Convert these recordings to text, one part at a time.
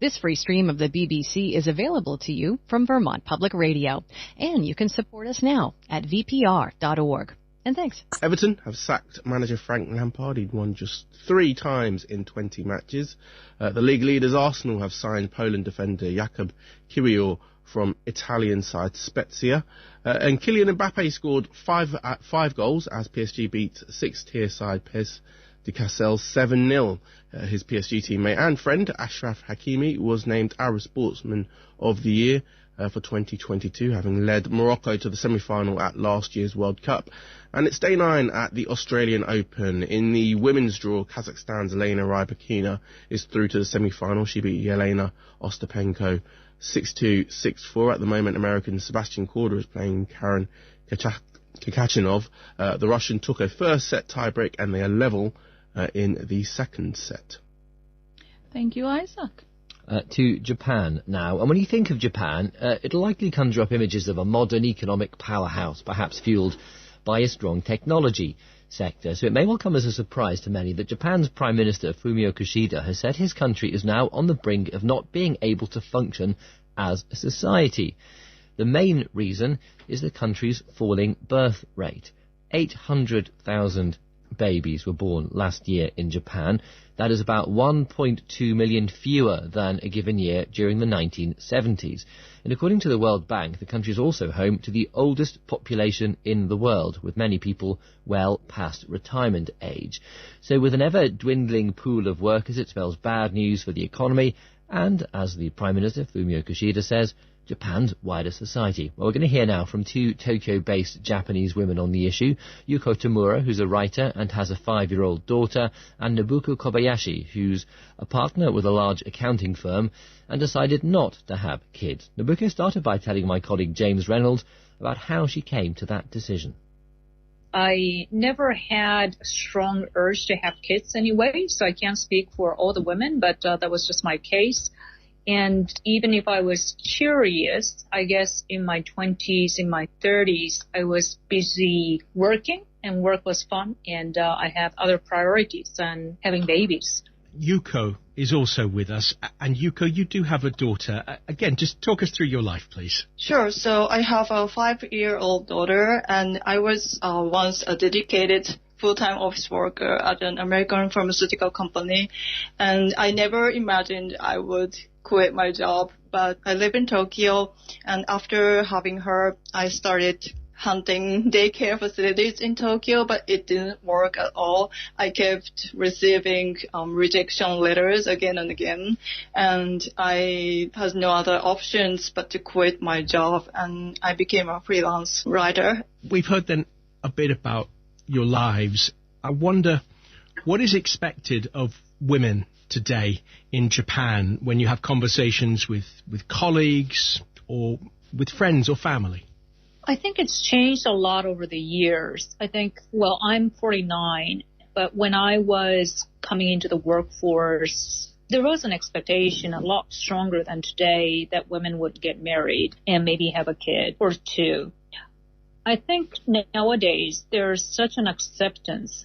This free stream of the BBC is available to you from Vermont Public Radio, and you can support us now at vpr.org. And thanks. Everton have sacked manager Frank Lampard. He'd won just 3 times in 20 matches. The league leaders Arsenal have signed Poland defender Jakub Kiwior from Italian side Spezia. And Kylian Mbappe scored 5 goals as PSG beat 6th-tier side PES de Cassel 7-0. His PSG teammate and friend Achraf Hakimi was named Arab Sportsman of the Year for 2022, having led Morocco to the semi-final at last year's World Cup. And it's day 9 at the Australian Open. In the women's draw, Kazakhstan's Elena Rybakina is through to the semi-final. She beat Yelena Ostapenko 6-2, 6-4. At the moment, American Sebastian Korda is playing Karen Khachanov. The Russian took a first set tiebreak and they are level in the second set. Thank you, Isaac. To Japan now. And when you think of Japan, it'll likely conjure up images of a modern economic powerhouse, perhaps fueled by a strong technology sector. So it may well come as a surprise to many that Japan's Prime Minister Fumio Kishida has said his country is now on the brink of not being able to function as a society. The main reason is the country's falling birth rate. 800,000 babies were born last year in Japan. That is about 1.2 million fewer than a given year during the 1970s. And according to the World Bank, the country is also home to the oldest population in the world, with many people well past retirement age. So with an ever-dwindling pool of workers, it spells bad news for the economy and, as the Prime Minister Fumio Kishida says, Japan's wider society. Well, we're going to hear now from 2 Tokyo-based Japanese women on the issue, Yuko Tamura, who's a writer and has a 5-year-old daughter, and Nobuko Kobayashi, who's a partner with a large accounting firm and decided not to have kids. Nobuko started by telling my colleague James Reynolds about how she came to that decision. I never had a strong urge to have kids anyway, so I can't speak for all the women, but that was just my case. And even if I was curious, I guess in my 20s, in my 30s, I was busy working and work was fun. And I have other priorities than having babies. Yuko is also with us. And Yuko, you do have a daughter. Again, just talk us through your life, please. Sure. So I have a 5-year-old daughter, and I was once a dedicated full-time office worker at an American pharmaceutical company. And I never imagined I would quit my job, but I live in Tokyo, and after having her, I started hunting daycare facilities in Tokyo, but it didn't work at all. I kept receiving rejection letters again and again, and I had no other options but to quit my job, and I became a freelance writer. We've heard then a bit about your lives. I wonder, what is expected of women today in Japan when you have conversations with colleagues or with friends or family? I think it's changed a lot over the years. I think, well, I'm 49, but when I was coming into the workforce, there was an expectation a lot stronger than today that women would get married and maybe have a kid or 2. I think nowadays there's such an acceptance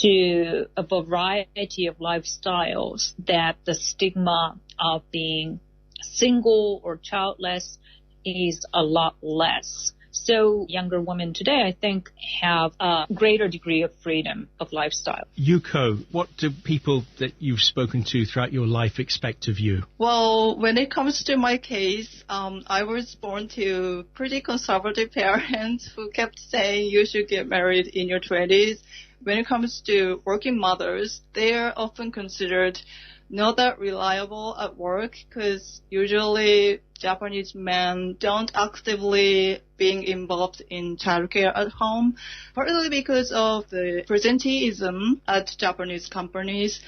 to a variety of lifestyles that the stigma of being single or childless is a lot less. So younger women today, I think, have a greater degree of freedom of lifestyle. Yuko, what do people that you've spoken to throughout your life expect of you? Well, when it comes to my case, I was born to pretty conservative parents who kept saying you should get married in your 20s. When it comes to working mothers, they are often considered not that reliable at work because usually Japanese men don't actively being involved in childcare at home, partly because of the presenteeism at Japanese companies.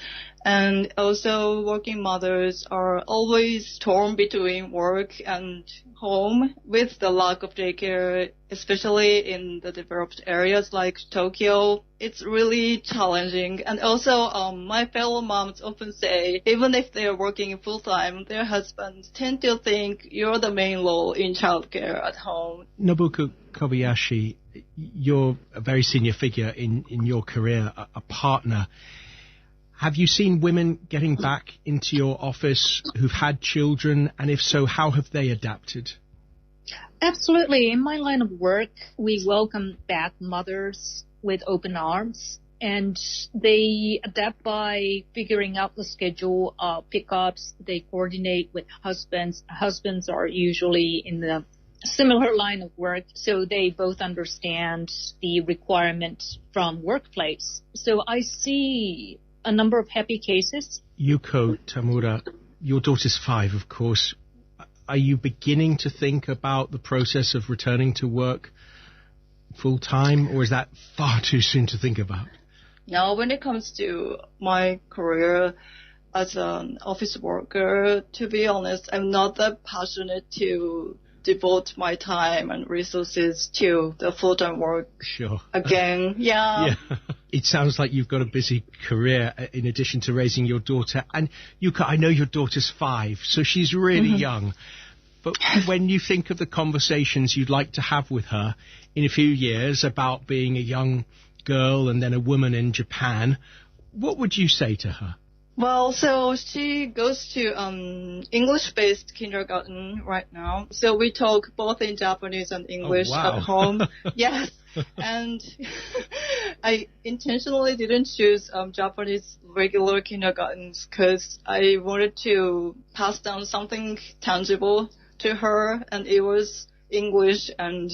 And also working mothers are always torn between work and home with the lack of daycare, especially in the developed areas like Tokyo. It's really challenging. And also, my fellow moms often say, even if they're working full-time, their husbands tend to think you're the main role in childcare at home. Nobuko Kobayashi, you're a very senior figure in your career, a partner. Have you seen women getting back into your office who've had children? And if so, how have they adapted? Absolutely. In my line of work, we welcome back mothers with open arms. And they adapt by figuring out the schedule of pickups. They coordinate with husbands. Husbands are usually in the similar line of work, so they both understand the requirement from workplace. So I see a number of happy cases. Yuko Tamura, your daughter's 5, of course. Are you beginning to think about the process of returning to work full-time, or is that far too soon to think about? Now, when it comes to my career as an office worker, to be honest, I'm not that passionate to devote my time and resources to the full-time work again. Yeah. It sounds like you've got a busy career in addition to raising your daughter. And Yuka, I know your daughter's 5, so she's really young. But when you think of the conversations you'd like to have with her in a few years about being a young girl and then a woman in Japan, what would you say to her? Well, so she goes to English-based kindergarten right now. So we talk both in Japanese and English at home. Yes. And I intentionally didn't choose Japanese regular kindergartens because I wanted to pass down something tangible to her, and it was English and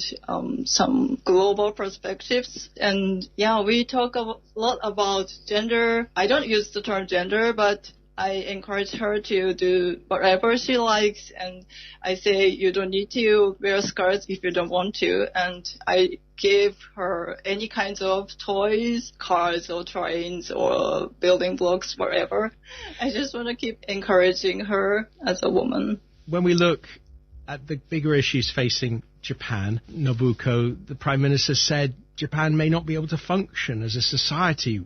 some global perspectives. And yeah, we talk a lot about gender. I don't use the term gender, but I encourage her to do whatever she likes. And I say, you don't need to wear skirts if you don't want to. And I give her any kinds of toys, cars or trains or building blocks, whatever. I just want to keep encouraging her as a woman. When we look at the bigger issues facing Japan, Nobuko, the Prime Minister said Japan may not be able to function as a society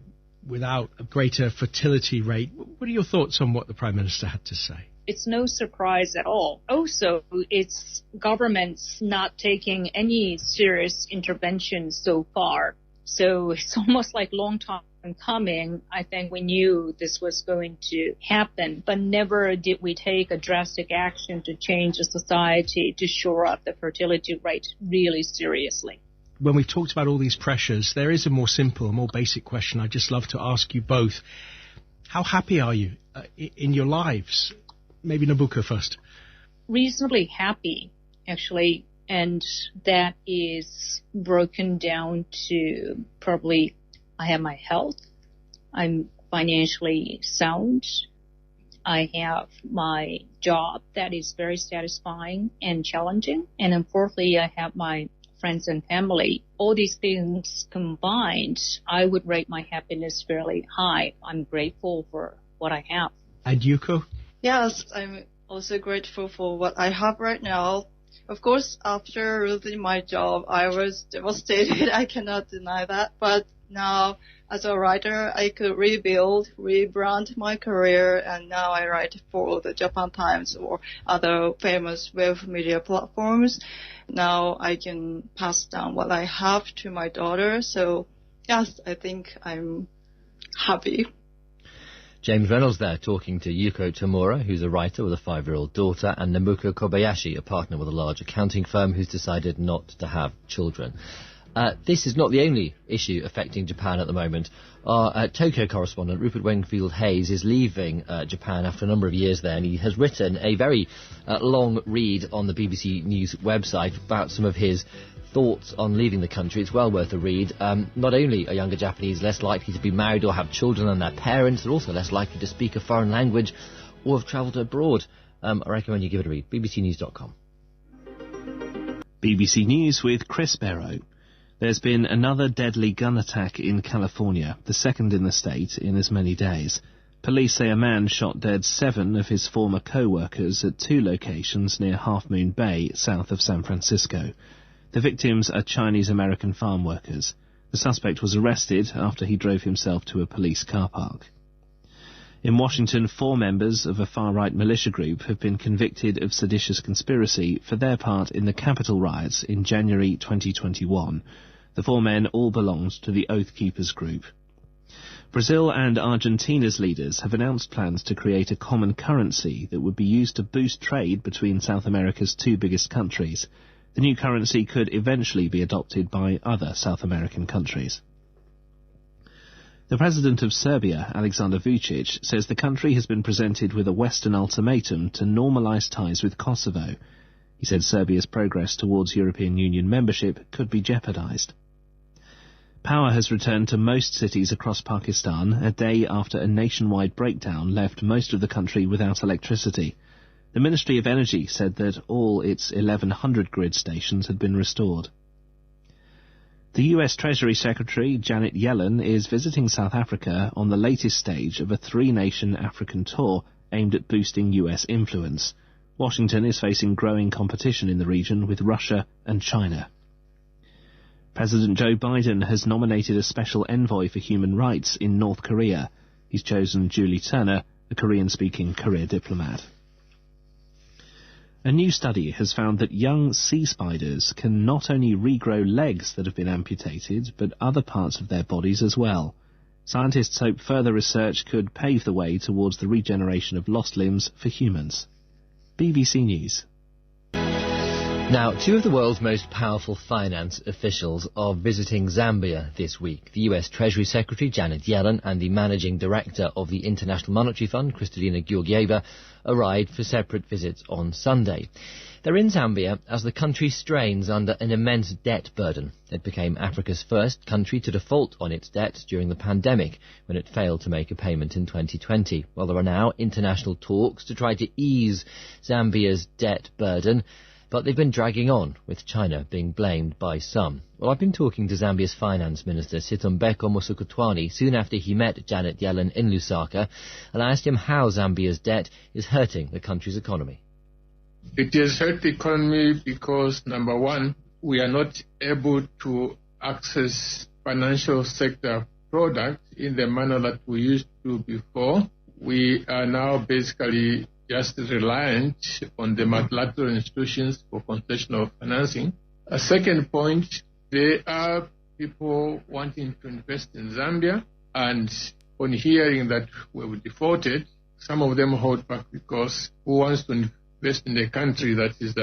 without a greater fertility rate. What are your thoughts on what the Prime Minister had to say? It's no surprise at all. Also, it's governments not taking any serious intervention so far. So it's almost like long time coming. I think we knew this was going to happen, but never did we take a drastic action to change the society to shore up the fertility rate really seriously. When we've talked about all these pressures, there is a more simple, a more basic question I'd just love to ask you both. How happy are you in your lives? Maybe Nobuko first. Reasonably happy, actually. And that is broken down to probably I have my health. I'm financially sound. I have my job that is very satisfying and challenging. And then fourthly, I have my friends and family. All these things combined, I would rate my happiness fairly high. I'm grateful for what I have. And Yuko? Yes, I'm also grateful for what I have right now. Of course, after losing my job, I was devastated. I cannot deny that. But now, as a writer, I could rebrand my career, and now I write for the Japan Times or other famous web media platforms. Now I can pass down what I have to my daughter. So, yes, I think I'm happy. James Reynolds there talking to Yuko Tamura, who's a writer with a 5-year-old daughter, and Nobuko Kobayashi, a partner with a large accounting firm who's decided not to have children. This is not the only issue affecting Japan at the moment. Our Tokyo correspondent, Rupert Wingfield-Hayes, is leaving Japan after a number of years there, and he has written a very long read on the BBC News website about some of his thoughts on leaving the country. It's well worth a read. Not only are younger Japanese less likely to be married or have children than their parents, they're also less likely to speak a foreign language or have travelled abroad. I recommend you give it a read. bbcnews.com. BBC News with Chris Barrow. There's been another deadly gun attack in California, the second in the state in as many days. Police say a man shot dead 7 of his former co-workers at 2 locations near Half Moon Bay, south of San Francisco. The victims are Chinese-American farm workers. The suspect was arrested after he drove himself to a police car park. In Washington, 4 members of a far-right militia group have been convicted of seditious conspiracy for their part in the Capitol riots in January 2021. The 4 men all belonged to the Oath Keepers group. Brazil and Argentina's leaders have announced plans to create a common currency that would be used to boost trade between South America's two biggest countries. The new currency could eventually be adopted by other South American countries. The president of Serbia, Aleksandar Vučić, says the country has been presented with a Western ultimatum to normalise ties with Kosovo. He said Serbia's progress towards European Union membership could be jeopardised. Power has returned to most cities across Pakistan a day after a nationwide breakdown left most of the country without electricity. The Ministry of Energy said that all its 1,100 grid stations had been restored. The US Treasury Secretary Janet Yellen is visiting South Africa on the latest stage of a three-nation African tour aimed at boosting US influence. Washington is facing growing competition in the region with Russia and China. President Joe Biden has nominated a special envoy for human rights in North Korea. He's chosen Julie Turner, a Korean-speaking career diplomat. A new study has found that young sea spiders can not only regrow legs that have been amputated, but other parts of their bodies as well. Scientists hope further research could pave the way towards the regeneration of lost limbs for humans. BBC News. Now, two of the world's most powerful finance officials are visiting Zambia this week. The US Treasury Secretary, Janet Yellen, and the Managing Director of the International Monetary Fund, Kristalina Georgieva, arrived for separate visits on Sunday. They're in Zambia as the country strains under an immense debt burden. It became Africa's first country to default on its debt during the pandemic, when it failed to make a payment in 2020. Well, there are now international talks to try to ease Zambia's debt burden, but they've been dragging on, with China being blamed by some. Well, I've been talking to Zambia's Finance Minister, Sithombeko Musukutwani, soon after he met Janet Yellen in Lusaka, and I asked him how Zambia's debt is hurting the country's economy. It has hurt the economy because, number one, we are not able to access financial sector products in the manner that we used to before. We are now basically just reliant on the multilateral institutions for concessional financing. A second point, there are people wanting to invest in Zambia, and on hearing that we were defaulted, some of them hold back because who wants to invest in a country that is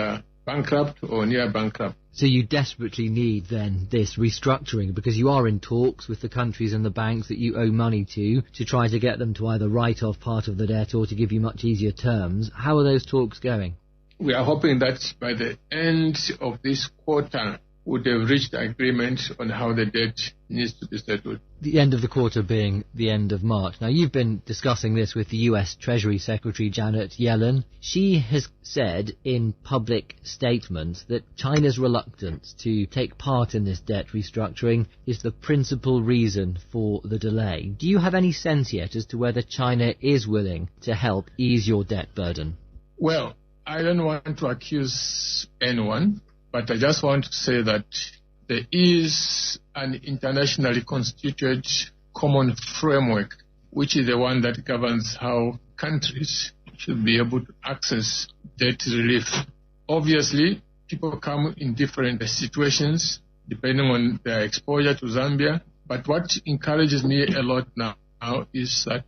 bankrupt or near bankrupt? So you desperately need then this restructuring, because you are in talks with the countries and the banks that you owe money to try to get them to either write off part of the debt or to give you much easier terms. How are those talks going? We are hoping that by the end of this quarter, we would have reached agreement on how the debt needs to be settled. The end of the quarter being the end of March. Now, you've been discussing this with the US Treasury Secretary Janet Yellen. She has said in public statements that China's reluctance to take part in this debt restructuring is the principal reason for the delay. Do you have any sense yet as to whether China is willing to help ease your debt burden? Well, I don't want to accuse anyone, but I just want to say that there is an internationally constituted common framework, which is the one that governs how countries should be able to access debt relief. Obviously, people come in different situations depending on their exposure to Zambia, but what encourages me a lot now is that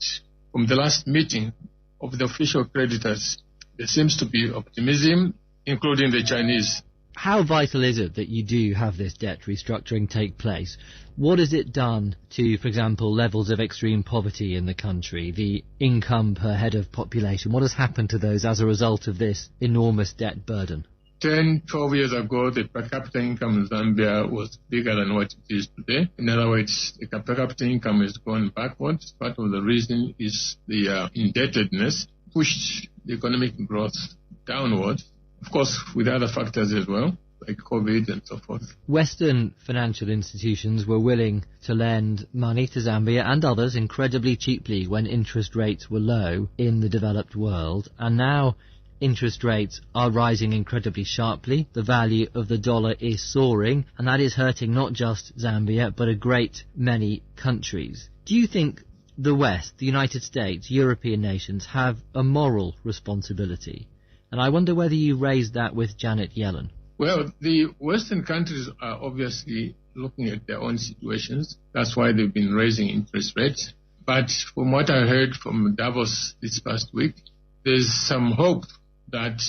from the last meeting of the official creditors, there seems to be optimism, including the Chinese. How vital is it that you do have this debt restructuring take place? What has it done to, for example, levels of extreme poverty in the country, the income per head of population? What has happened to those as a result of this enormous debt burden? 10, 12 years ago, the per capita income in Zambia was bigger than what it is today. In other words, the per capita income has gone backwards. Part of the reason is the indebtedness pushed the economic growth downwards. Of course, with other factors as well, like COVID and so forth. Western financial institutions were willing to lend money to Zambia and others incredibly cheaply when interest rates were low in the developed world, and now interest rates are rising incredibly sharply. The value of the dollar is soaring, and that is hurting not just Zambia, but a great many countries. Do you think the West, the United States, European nations have a moral responsibility? And I wonder whether you raised that with Janet Yellen. Well, the Western countries are obviously looking at their own situations. That's why they've been raising interest rates. But from what I heard from Davos this past week, there's some hope that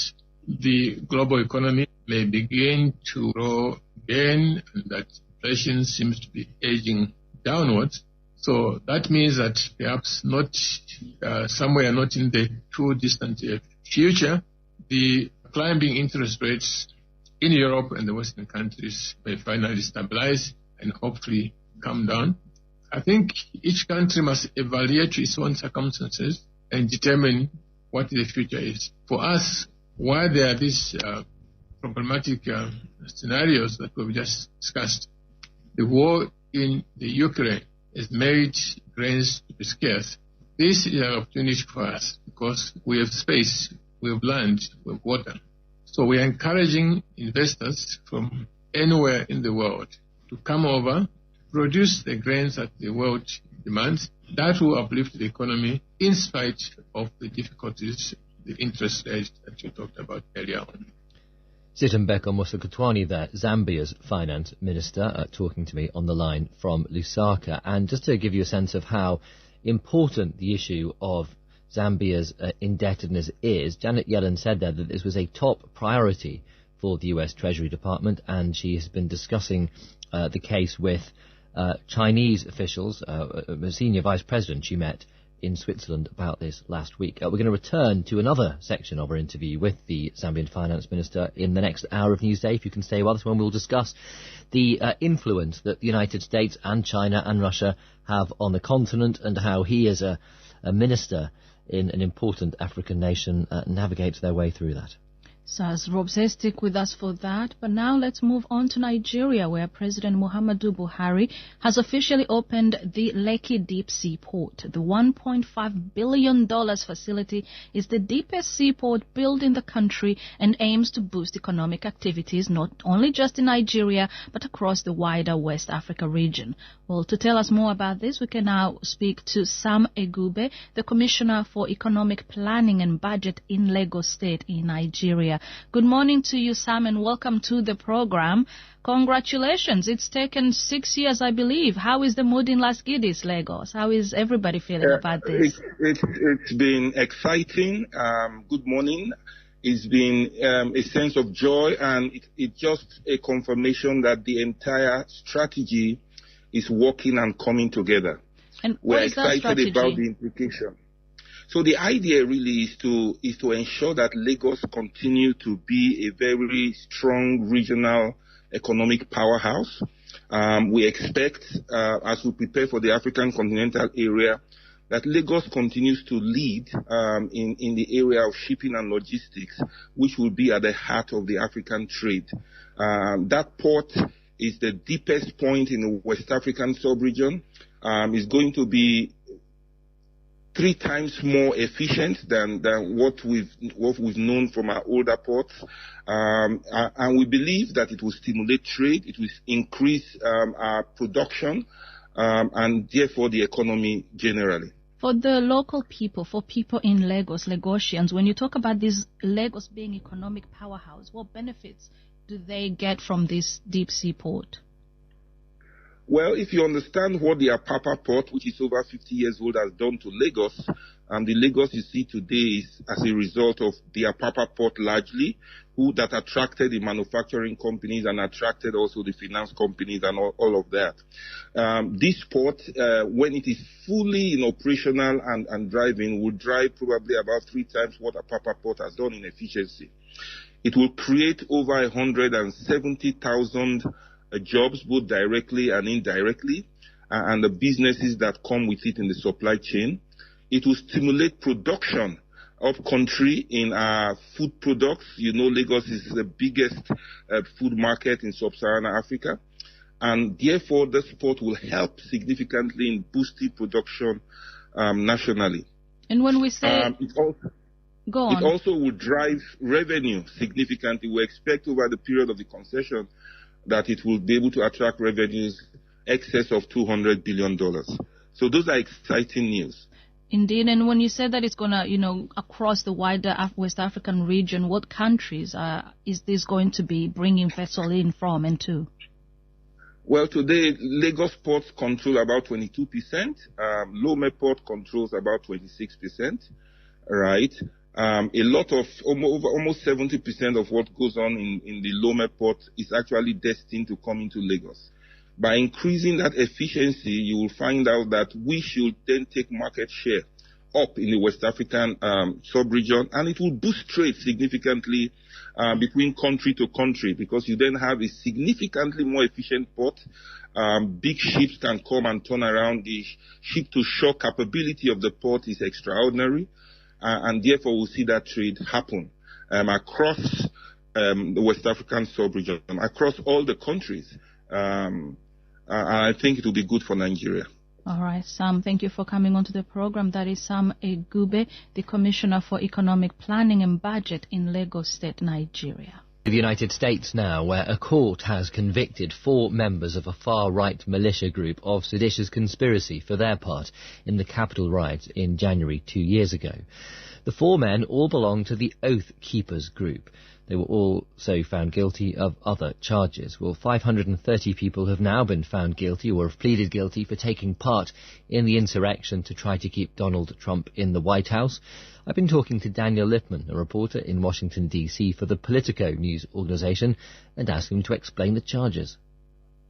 the global economy may begin to grow again, and that inflation seems to be edging downwards. So that means that perhaps not somewhere not in the too distant future, the climbing interest rates in Europe and the Western countries may finally stabilize and hopefully come down. I think each country must evaluate its own circumstances and determine what the future is. For us, while there are these problematic scenarios that we've just discussed, the war in the Ukraine has made grains to be scarce. This is an opportunity for us because we have space, we have land, we have water. So we are encouraging investors from anywhere in the world to come over, produce the grains that the world demands. That will uplift the economy in spite of the difficulties, the interest rates that you talked about earlier on. Sitembeka Musokotwane there, Zambia's finance minister, talking to me on the line from Lusaka. And just to give you a sense of how important the issue of Zambia's indebtedness is, Janet Yellen said there that this was a top priority for the US Treasury Department, and she has been discussing the case with Chinese officials. A senior vice president she met in Switzerland about this last week. We're going to return to another section of our interview with the Zambian finance minister in the next hour of Newsday. If you can stay with us, when we'll discuss the influence that the United States and China and Russia have on the continent, and how he, as a minister in an important African nation, navigates their way through that. So as Rob says, stick with us for that. But now let's move on to Nigeria, where President Muhammadu Buhari has officially opened the Lekki Deep Sea Port. The $1.5 billion facility is the deepest seaport built in the country and aims to boost economic activities not only just in Nigeria, but across the wider West Africa region. Well, to tell us more about this, we can now speak to Sam Egube, the Commissioner for Economic Planning and Budget in Lagos State in Nigeria. Good morning to you, Sam, and welcome to the program. Congratulations. It's taken 6 years, I believe. How is the mood in Las Gidis, Lagos? How is everybody feeling about this? It's been exciting. Good morning. It's been a sense of joy, and it's just a confirmation that the entire strategy is working and coming together. And we're what is that strategy? Excited about the implication. So the idea really is to ensure that Lagos continue to be a very strong regional economic powerhouse. We expect, as we prepare for the African continental area, that Lagos continues to lead in the area of shipping and logistics, which will be at the heart of the African trade. That port is the deepest point in the West African sub-region. It's going to be 3 times more efficient than what we've known from our older ports, and we believe that it will stimulate trade, it will increase our production, and therefore the economy generally. For the local people, for people in Lagos, Lagosians, when you talk about this Lagos being economic powerhouse, what benefits do they get from this deep sea port? Well, if you understand what the Apapa port, which is over 50 years old, has done to Lagos, and the Lagos you see today is as a result of the Apapa port largely, that attracted the manufacturing companies and attracted also the finance companies and all of that. This port, when it is fully operational and driving, will drive probably about 3 times what Apapa port has done in efficiency. It will create over 170,000 jobs, both directly and indirectly, and the businesses that come with it in the supply chain. It will stimulate production of country in our food products. You know, Lagos is the biggest food market in sub-Saharan Africa, and therefore this port will help significantly in boosting production nationally. And when we say... Go on. It also will drive revenue significantly. We expect over the period of the concession that it will be able to attract revenues excess of $200 billion. So those are exciting news. Indeed. And when you said that it's going to, across the wider West African region, what countries is this going to be bringing vessel in from and to? Well, today, Lagos Port control about 22%. Lome Port controls about 26%, right? A lot of, almost 70% of what goes on in the Lome Port is actually destined to come into Lagos. By increasing that efficiency, you will find out that we should then take market share up in the West African sub-region, and it will boost trade significantly between country to country, because you then have a significantly more efficient port. Big ships can come and turn around. The ship-to-shore capability of the port is extraordinary, and therefore we'll see that trade happen across the West African sub-region, across all the countries. And I think it will be good for Nigeria. All right, Sam, thank you for coming onto the program. That is Sam Egube, the Commissioner for Economic Planning and Budget in Lagos State, Nigeria. The United States now, where a court has convicted 4 members of a far-right militia group of seditious conspiracy for their part in the Capitol riots in January 2 years ago. The 4 men all belong to the Oath Keepers group. They were also found guilty of other charges. Well, 530 people have now been found guilty or have pleaded guilty for taking part in the insurrection to try to keep Donald Trump in the White House. I've been talking to Daniel Lippman, a reporter in Washington, D.C. for the Politico news organization, and asked him to explain the charges.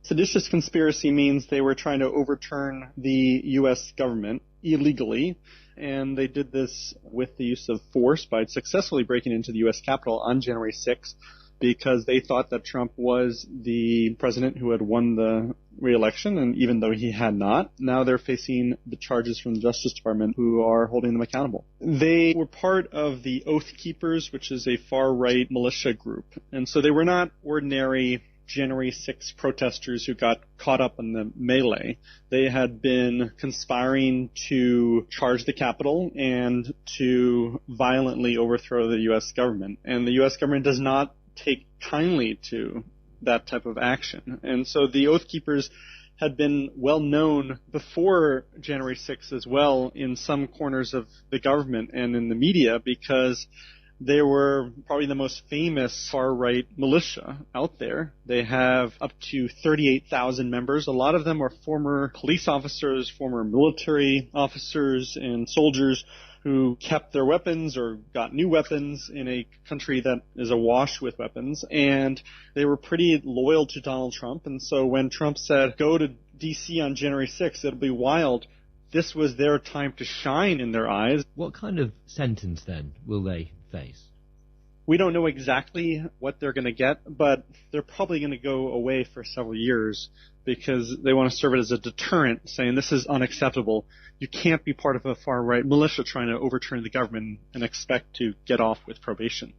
Seditious conspiracy means they were trying to overturn the U.S. government illegally, and they did this with the use of force by successfully breaking into the U.S. Capitol on January 6th because they thought that Trump was the president who had won the re-election, and even though he had not, now they're facing the charges from the Justice Department who are holding them accountable. They were part of the Oath Keepers, which is a far-right militia group, and so they were not ordinary January 6 protesters who got caught up in the melee. They had been conspiring to charge the Capitol and to violently overthrow the U.S. government. And the U.S. government does not take kindly to that type of action. And so the Oath Keepers had been well known before January 6 as well in some corners of the government and in the media because they were probably the most famous far-right militia out there. They have up to 38,000 members. A lot of them are former police officers, former military officers, and soldiers who kept their weapons or got new weapons in a country that is awash with weapons. And they were pretty loyal to Donald Trump. And so when Trump said, go to D.C. on January 6th, it'll be wild, this was their time to shine in their eyes. What kind of sentence, then, will they face? We don't know exactly what they're going to get, but they're probably going to go away for several years because they want to serve it as a deterrent, saying this is unacceptable. You can't be part of a far-right militia trying to overturn the government and expect to get off with probation.